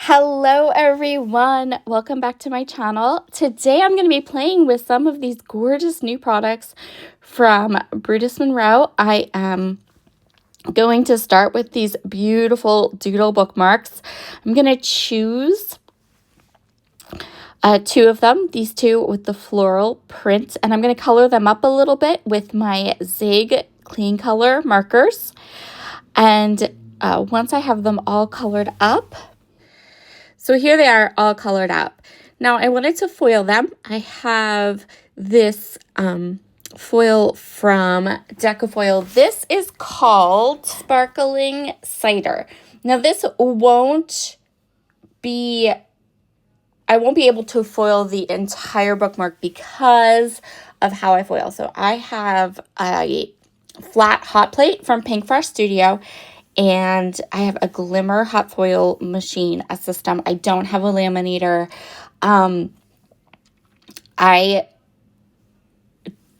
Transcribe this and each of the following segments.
Hello everyone, welcome back to my channel. Today I'm going to be playing with some of these gorgeous new products from Brutus Monroe. I am going to start with these beautiful doodle bookmarks. I'm going to choose two of them, these two with the floral print, and I'm going to color them up a little bit with my Zig Clean Color markers. And once I have them all colored up, so here they are all colored up. Now I wanted to foil them. I have this foil from Decofoil. This is called Sparkling Cider. Now this won't be, I won't be able to foil the entire bookmark because of how I foil. So I have a flat hot plate from Pink Fresh Studio, and I have a glimmer hot foil machine, a system. I don't have a laminator. I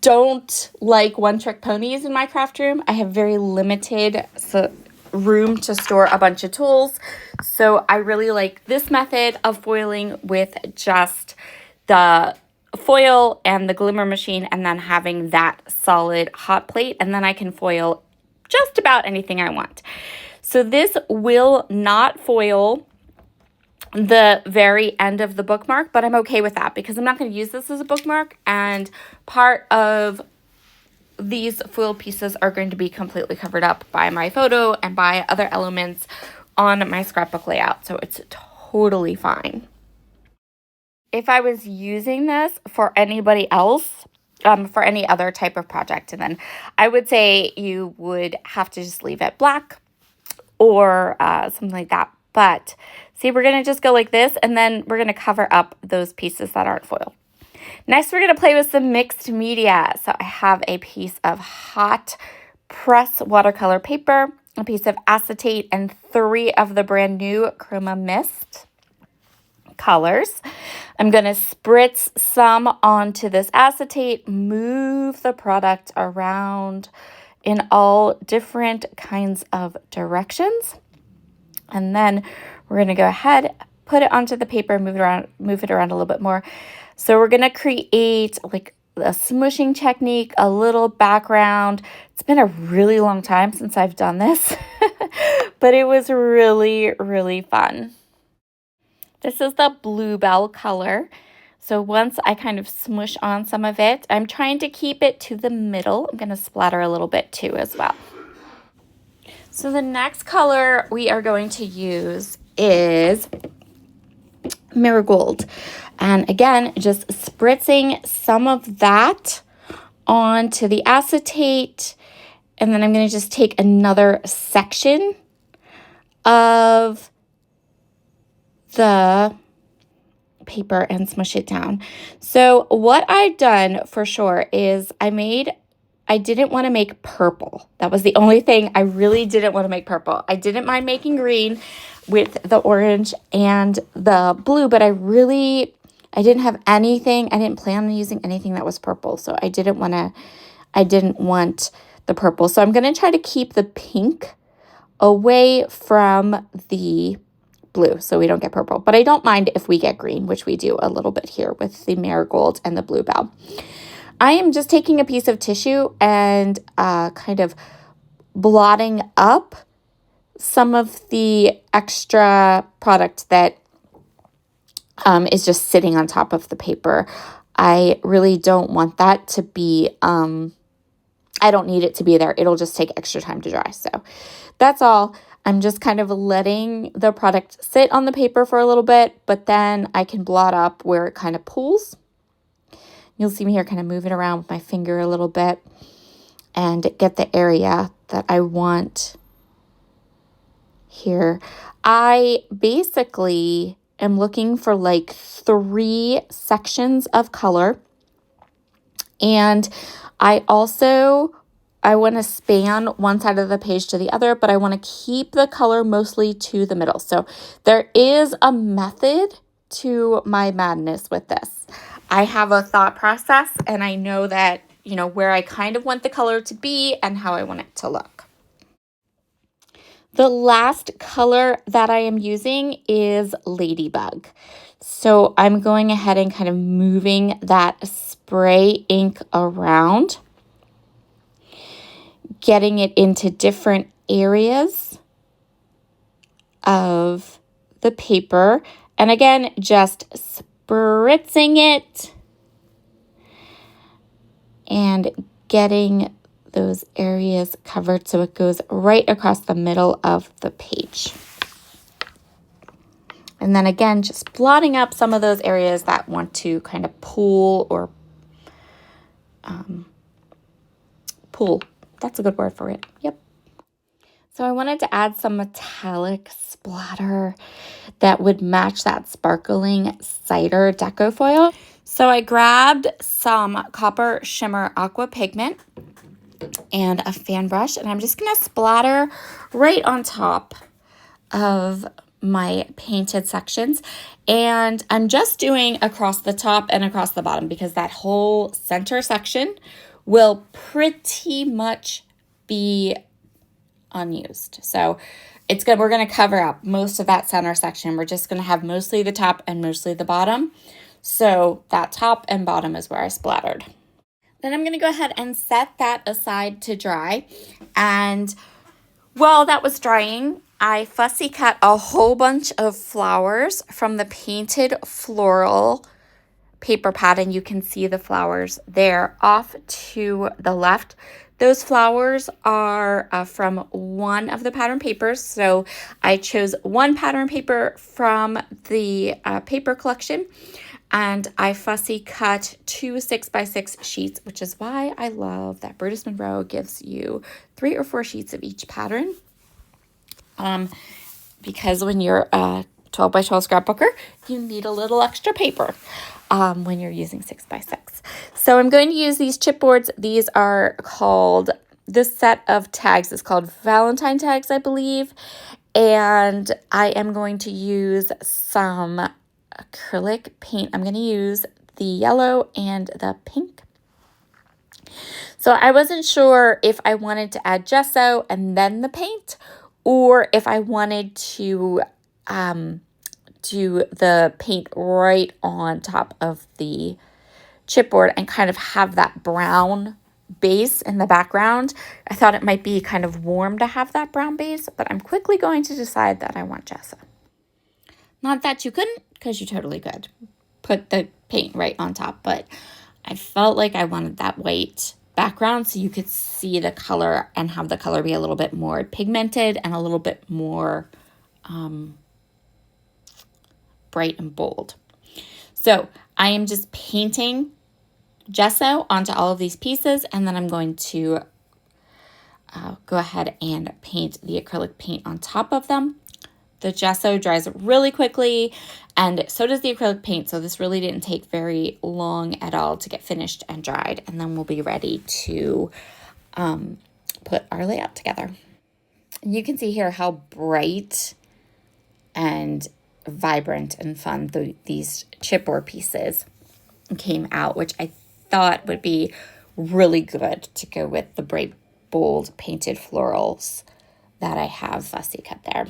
don't like one-trick ponies in my craft room. I have very limited room to store a bunch of tools. So I really like this method of foiling with just the foil and the glimmer machine, and then having that solid hot plate, and then I can foil just about anything I want. So this will not foil the very end of the bookmark, but I'm okay with that because I'm not going to use this as a bookmark, and part of these foil pieces are going to be completely covered up by my photo and by other elements on my scrapbook layout, so it's totally fine. If I was using this for anybody else, for any other type of project, and then I would say you would have to just leave it black or something like that. But see, we're going to just go like this, and then we're going to cover up those pieces that aren't foil. Next, we're going to play with some mixed media. So I have a piece of hot press watercolor paper, a piece of acetate, and 3 of the brand new Chroma Mist colors. I'm going to spritz some onto this acetate, move the product around in all different kinds of directions. And then we're going to go ahead, put it onto the paper, move it around a little bit more. So we're going to create like a smushing technique, a little background. It's been a really long time since I've done this, but it was really, really fun. This is the Bluebell color. So once I kind of smush on some of it, I'm trying to keep it to the middle. I'm going to splatter a little bit too as well. So the next color we are going to use is Marigold. And again, just spritzing some of that onto the acetate. And then I'm going to just take another section of the paper and smush it down. So what I've done for sure is I didn't want to make purple. That was the only thing. I really didn't want to make purple. I didn't mind making green with the orange and the blue, but I didn't have anything. I didn't plan on using anything that was purple. So I didn't want the purple. So I'm going to try to keep the pink away from the blue so we don't get purple. But I don't mind if we get green, which we do a little bit here with the Marigold and the Bluebell. I am just taking a piece of tissue and kind of blotting up some of the extra product that is just sitting on top of the paper. I really don't want that to be, I don't need it to be there. It'll just take extra time to dry. So that's all. I'm just kind of letting the product sit on the paper for a little bit, but then I can blot up where it kind of pools. You'll see me here kind of moving around with my finger a little bit and get the area that I want here. I basically am looking for like 3 sections of color. And I want to span one side of the page to the other, but I want to keep the color mostly to the middle. So there is a method to my madness with this. I have a thought process, and I know that, where I kind of want the color to be and how I want it to look. The last color that I am using is Ladybug. So I'm going ahead and kind of moving that spray ink around, getting it into different areas of the paper. And again, just spritzing it and getting those areas covered so it goes right across the middle of the page. And then again, just blotting up some of those areas that want to kind of pool or pool. That's a good word for it. Yep. So I wanted to add some metallic splatter that would match that sparkling cider deco foil. So I grabbed some copper shimmer aqua pigment and a fan brush, and I'm just going to splatter right on top of my painted sections. And I'm just doing across the top and across the bottom because that whole center section will pretty much be unused. So it's good. We're going to cover up most of that center section. We're just going to have mostly the top and mostly the bottom. So that top and bottom is where I splattered. Then I'm going to go ahead and set that aside to dry. And while that was drying, I fussy cut a whole bunch of flowers from the painted floral paper pad, and you can see the flowers there off to the left. Those flowers are from one of the pattern papers. So I chose one pattern paper from the paper collection, and I fussy cut 2 6x6 sheets, which is why I love that Brutus Monroe gives you 3 or 4 sheets of each pattern. Because when you're a 12 by 12 scrapbooker, you need a little extra paper when you're using 6x6. So I'm going to use these chipboards. These are called, this set of tags is called Valentine tags, I believe. And I am going to use some acrylic paint. I'm going to use the yellow and the pink. So I wasn't sure if I wanted to add gesso and then the paint, or if I wanted to do the paint right on top of the chipboard and kind of have that brown base in the background. I thought it might be kind of warm to have that brown base, but I'm quickly going to decide that I want gesso. Not that you couldn't, because you totally could put the paint right on top, but I felt like I wanted that white background so you could see the color and have the color be a little bit more pigmented and a little bit more bright and bold. So I am just painting gesso onto all of these pieces, and then I'm going to go ahead and paint the acrylic paint on top of them. The gesso dries really quickly, and so does the acrylic paint, so this really didn't take very long at all to get finished and dried, and then we'll be ready to put our layout together. You can see here how bright and vibrant and fun these chipboard pieces came out, which I thought would be really good to go with the bright, bold painted florals that I have fussy cut there.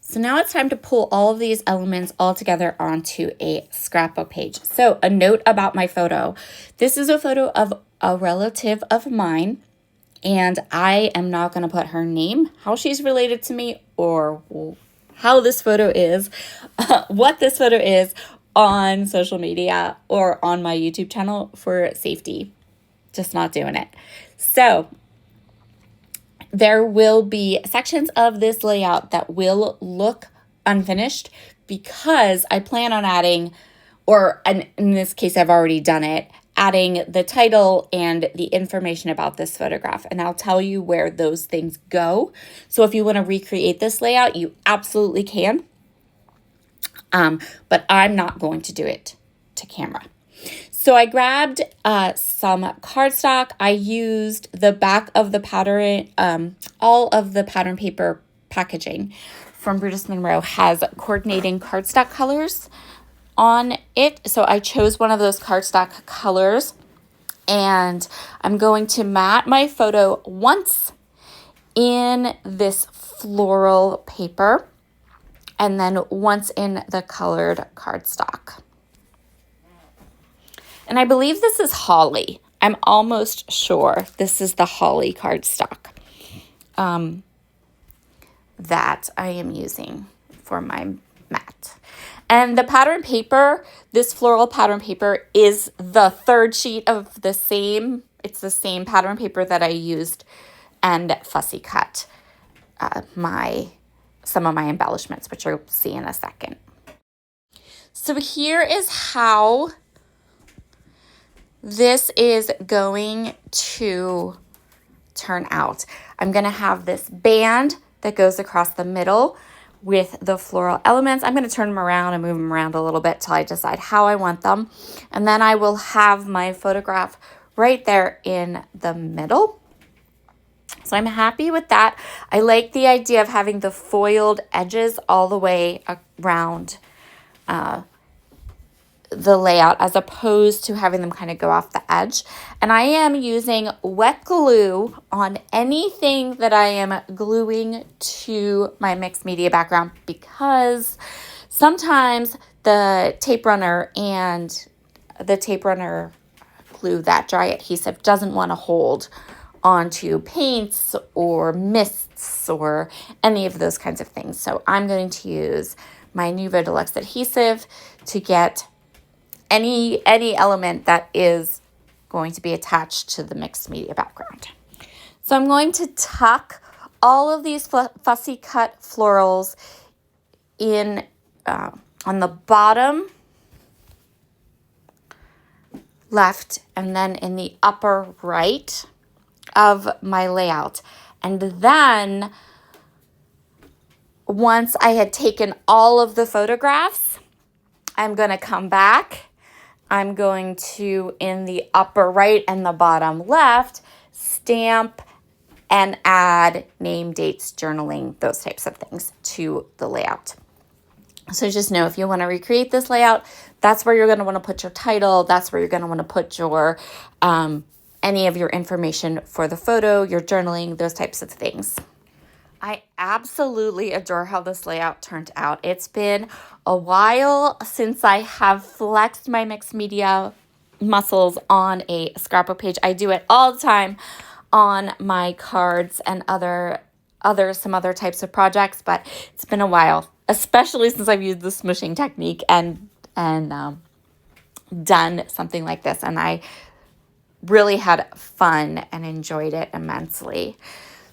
So now it's time to pull all of these elements all together onto a scrapbook page. So a note about my photo. This is a photo of a relative of mine, and I am not going to put her name, how she's related to me, or how this photo is, what this photo is on social media or on my YouTube channel for safety. Just not doing it. So there will be sections of this layout that will look unfinished because I plan on adding, or in this case, I've already done it, adding the title and the information about this photograph. And I'll tell you where those things go. So if you want to recreate this layout, you absolutely can. But I'm not going to do it to camera. So I grabbed some cardstock. I used the back of the pattern, all of the pattern paper packaging from Brutus Monroe has coordinating cardstock colors on it. So I chose one of those cardstock colors, and I'm going to mat my photo once in this floral paper and then once in the colored cardstock. And I believe this is holly. I'm almost sure this is the holly cardstock that I am using for my mat. And the pattern paper, this floral pattern paper, is the third sheet of the same. It's the same pattern paper that I used and fussy cut some of my embellishments, which you'll see in a second. So here is how this is going to turn out. I'm going to have this band that goes across the middle with the floral elements. I'm going to turn them around and move them around a little bit till I decide how I want them. And then I will have my photograph right there in the middle. So I'm happy with that. I like the idea of having the foiled edges all the way around the layout as opposed to having them kind of go off the edge. And I am using wet glue on anything that I am gluing to my mixed media background because sometimes the tape runner glue, that dry adhesive, doesn't want to hold onto paints or mists or any of those kinds of things. So I'm going to use my Nuvo Deluxe adhesive to get any element that is going to be attached to the mixed media background. So I'm going to tuck all of these fussy cut florals in on the bottom left and then in the upper right of my layout. And then once I had taken all of the photographs, I'm going to come back. I'm going to, in the upper right and the bottom left, stamp and add name, dates, journaling, those types of things to the layout. So just know if you want to recreate this layout, that's where you're going to want to put your title. That's where you're going to want to put your any of your information for the photo, your journaling, those types of things. I absolutely adore how this layout turned out. It's been a while since I have flexed my mixed media muscles on a scrapbook page. I do it all the time on my cards and some other types of projects, but it's been a while, especially since I've used the smooshing technique and done something like this. And I really had fun and enjoyed it immensely.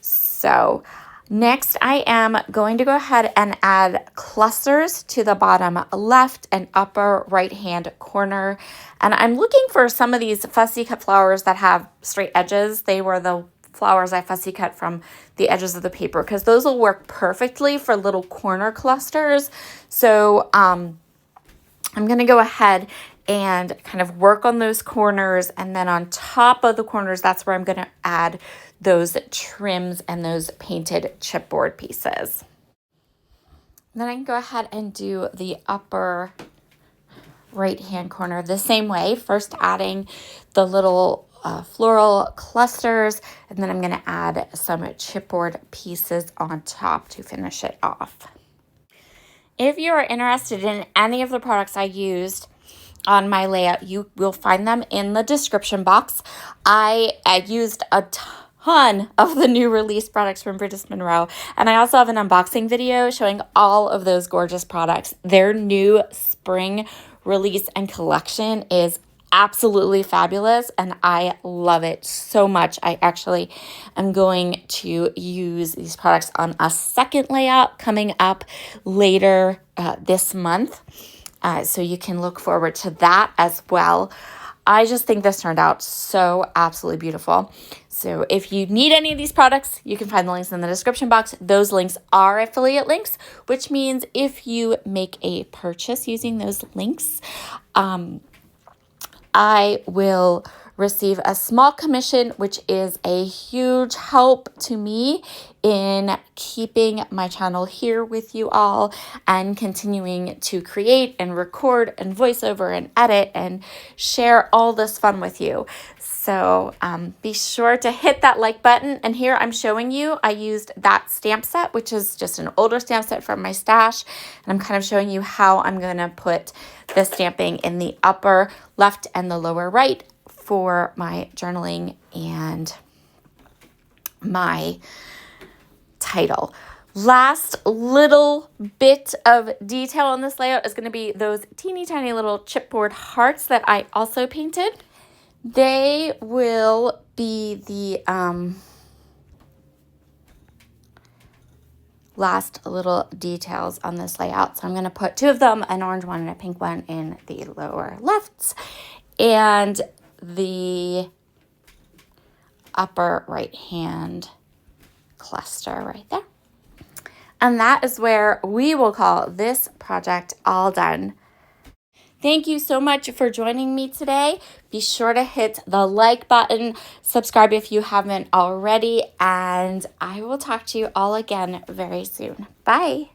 So next, I am going to go ahead and add clusters to the bottom left and upper right-hand corner. And I'm looking for some of these fussy cut flowers that have straight edges. They were the flowers I fussy cut from the edges of the paper because those will work perfectly for little corner clusters. So I'm going to go ahead and kind of work on those corners, and then on top of the corners, that's where I'm going to add those trims and those painted chipboard pieces. Then I can go ahead and do the upper right-hand corner the same way, first adding the little floral clusters, and then I'm going to add some chipboard pieces on top to finish it off. If you are interested in any of the products I used on my layout, you will find them in the description box. I used a ton of the new release products from British Monroe, and I also have an unboxing video showing all of those gorgeous products. Their new spring release and collection is absolutely fabulous, and I love it so much. I actually am going to use these products on a second layout coming up later this month. So you can look forward to that as well. I just think this turned out so absolutely beautiful. So if you need any of these products, you can find the links in the description box. Those links are affiliate links, which means if you make a purchase using those links, I will receive a small commission, which is a huge help to me in keeping my channel here with you all and continuing to create and record and voiceover and edit and share all this fun with you. So be sure to hit that like button. And here I'm showing you, I used that stamp set, which is just an older stamp set from my stash. And I'm kind of showing you how I'm going to put the stamping in the upper left and the lower right for my journaling and my title. Last little bit of detail on this layout is going to be those teeny tiny little chipboard hearts that I also painted. They will be the last little details on this layout. So I'm going to put 2 of them, an orange one and a pink one, in the lower lefts and the upper right hand cluster right there. And that is where we will call this project all done. Thank you so much for joining me today. Be sure to hit the like button, subscribe if you haven't already, and I will talk to you all again very soon. Bye.